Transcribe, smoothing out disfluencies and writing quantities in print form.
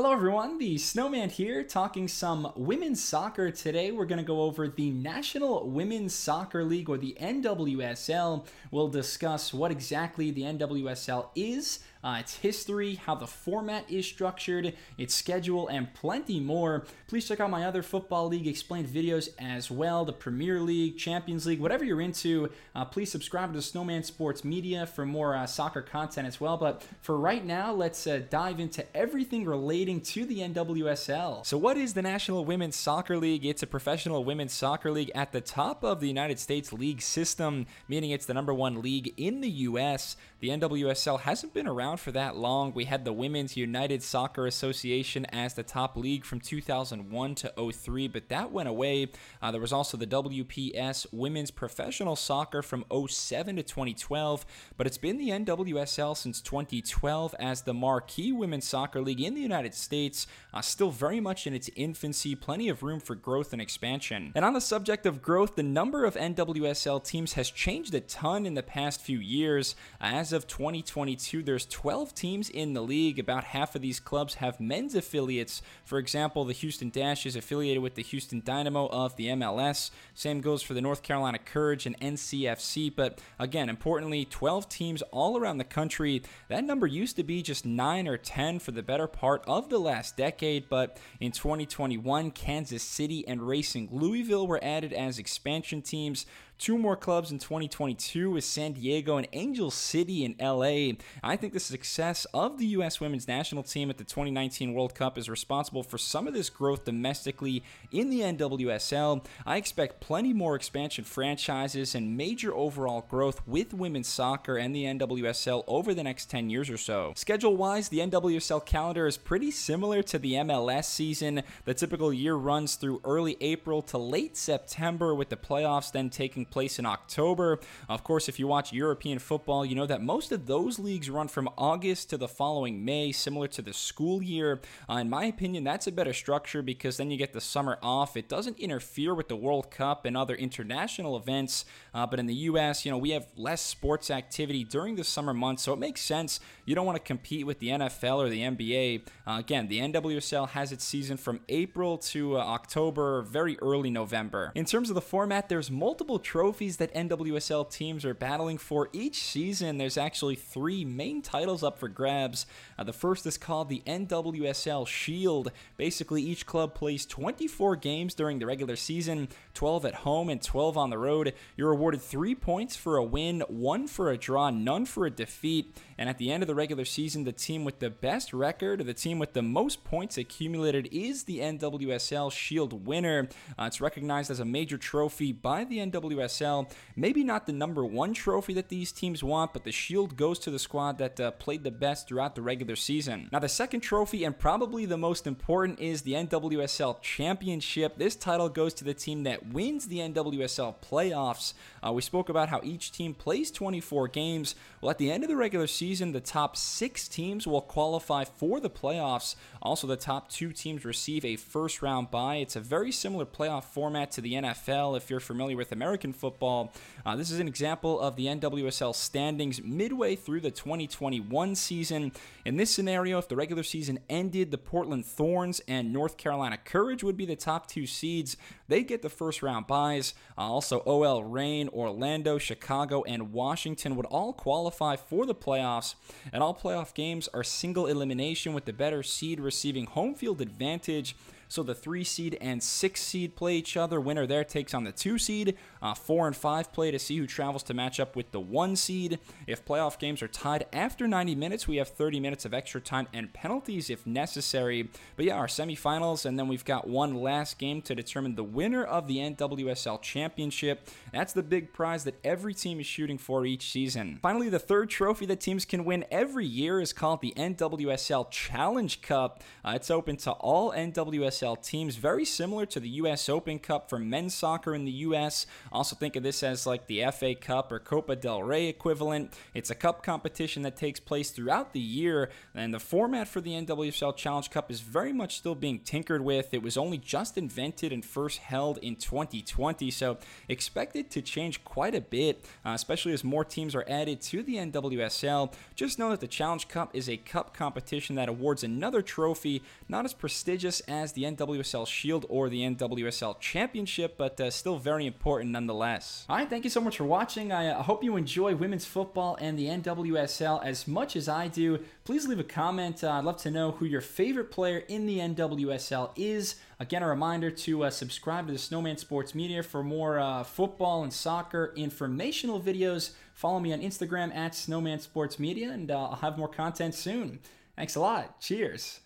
Hello everyone, the Snowman here, talking some women's soccer. Today we're going to go over the National Women's Soccer League, or the NWSL. We'll discuss what exactly the NWSL is, its history, how the format is structured, its schedule, and plenty more. Please check out my other Football League Explained videos as well, the Premier League, Champions League, whatever you're into. Please subscribe to Snowman Sports Media for more soccer content as well. But for right now, let's dive into everything related to the NWSL. So what is the National Women's Soccer League? It's a professional women's soccer league at the top of the United States league system, meaning it's the #1 league in the US. The NWSL hasn't been around for that long. We had the Women's United Soccer Association as the top league from 2001 to 03, but that went away. There was also the WPS Women's Professional Soccer from 07 to 2012, but it's been the NWSL since 2012 as the marquee women's soccer league in the United States, still very much in its infancy, plenty of room for growth and expansion. And on the subject of growth, the number of NWSL teams has changed a ton in the past few years. As of 2022, there's 12 teams in the league. About half of these clubs have men's affiliates. For example, the Houston Dash is affiliated with the Houston Dynamo of the MLS. Same goes for the North Carolina Courage and NCFC. But again, importantly, 12 teams all around the country. That number used to be just 9 or 10 for the better part of the last decade, but in 2021, Kansas City and Racing Louisville were added as expansion teams. 2 more clubs in 2022 with San Diego and Angel City in LA. I think the success of the U.S. women's national team at the 2019 World Cup is responsible for some of this growth domestically in the NWSL. I expect plenty more expansion franchises and major overall growth with women's soccer and the NWSL over the next 10 years or so. Schedule-wise, the NWSL calendar is pretty similar to the MLS season. The typical year runs through early April to late September, with the playoffs then taking place in October. Of course, if you watch European football, you know that most of those leagues run from August to the following May, similar to the school year. In my opinion, that's a better structure because then you get the summer off. It doesn't interfere with the World Cup and other international events, but in the US, we have less sports activity during the summer months, so it makes sense. You don't want to compete with the NFL or the NBA. Again, the NWSL has its season from April to October, very early November. In terms of the format, there's multiple trophies that NWSL teams are battling for each season. There's actually 3 main titles up for grabs. The first is called the NWSL Shield. Basically, each club plays 24 games during the regular season, 12 at home and 12 on the road. You're awarded 3 points for a win, 1 for a draw, none for a defeat. And at the end of the regular season, the team with the best record, or the team with the most points accumulated, is the NWSL Shield winner. It's recognized as a major trophy by the NWSL. Maybe not the #1 trophy that these teams want, but the Shield goes to the squad that played the best throughout the regular season. Now, the second trophy, and probably the most important, is the NWSL Championship. This title goes to the team that wins the NWSL playoffs. We spoke about how each team plays 24 games. Well, at the end of the regular season, the top 6 teams will qualify for the playoffs. Also, the top 2 teams receive a first-round bye. It's a very similar playoff format to the NFL if you're familiar with American football. This is an example of the NWSL standings midway through the 2021 season. In this scenario, if the regular season ended, the Portland Thorns and North Carolina Courage would be the top 2 seeds. They get the first-round byes. Also, OL Reign, Orlando, Chicago, and Washington would all qualify for the playoffs. And all playoff games are single elimination, with the better seed receiving home field advantage. So the 3 seed and 6 seed play each other. Winner there takes on the 2 seed. 4 and 5 play to see who travels to match up with the 1 seed. If playoff games are tied after 90 minutes, we have 30 minutes of extra time and penalties if necessary. But yeah, our semifinals, and then we've got one last game to determine the winner of the NWSL Championship. That's the big prize that every team is shooting for each season. Finally, the third trophy that teams can win every year is called the NWSL Challenge Cup. It's open to all NWSL NWSL Teams, very similar to the US Open Cup for men's soccer in the US. Also think of this as like the FA Cup or Copa del Rey equivalent. It's a cup competition that takes place throughout the year, and the format for the NWSL Challenge Cup is very much still being tinkered with. It was only just invented and first held in 2020, so expect it to change quite a bit, especially as more teams are added to the NWSL. Just know that the Challenge Cup is a cup competition that awards another trophy, not as prestigious as the NWSL Shield or the NWSL Championship, but still very important nonetheless. All right, thank you so much for watching. I hope you enjoy women's football and the NWSL as much as I do. Please leave a comment. I'd love to know who your favorite player in the NWSL is. Again, a reminder to subscribe to the Snowman Sports Media for more football and soccer informational videos. Follow me on Instagram at Snowman Sports Media, and I'll have more content soon. Thanks a lot. Cheers.